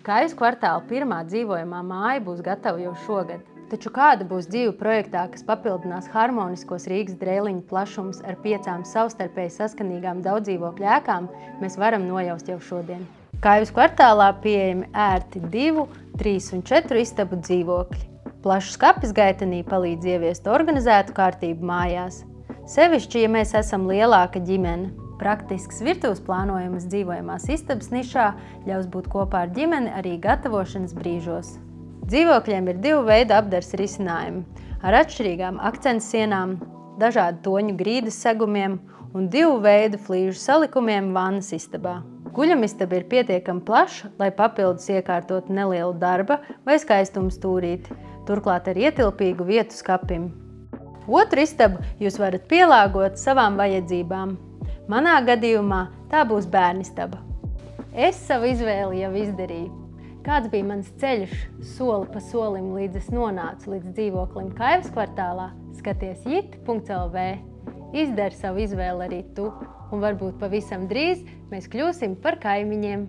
Kaivas kvartāla pirmā dzīvojamā māja būs gatava jau šogad. Taču kāda būs dzīve projektā, kas papildinās harmoniskos Rīgas Dreiliņu plašumus ar 5 savstarpēji saskanīgām daudzdzīvokļu ēkām, mēs varam nojaust jau šodien. Kaivas kvartālā pieejami ērti 2, 3 un 4 istabu dzīvokļi. Plašs skapis gaitenī palīdz ieviest organizētu kārtību mājās. Sevišķi, ja mēs esam lielāka ģimene. Praktisks virtuves plānojamas dzīvojamās istabas nišā ļaus būt kopā ar ģimeni arī gatavošanas brīžos. Dzīvokļiem ir 2 veidu apdars risinājumi ar atšķirīgām akcentu sienām, dažādu toņu grīdas segumiem un 2 veidu flīžu salikumiem vannas istabā. Guļamistaba ir pietiekami plaša, lai papildus iekārtot nelielu darba vai skaistuma stūrīti, turklāt ar ietilpīgu vietu skapim. Otru istabu jūs varat pielāgot savām vajadzībām. Manā gadījumā tā būs bērnistaba. Es savu izvēli jau izdarīju. Kāds bija mans ceļš soli pa solim, līdz es nonācu līdz dzīvoklim Kaivas kvartālā? Skaties jit.lv. Izdari savu izvēli arī tu, un varbūt pavisam drīz mēs kļūsim par kaimiņiem.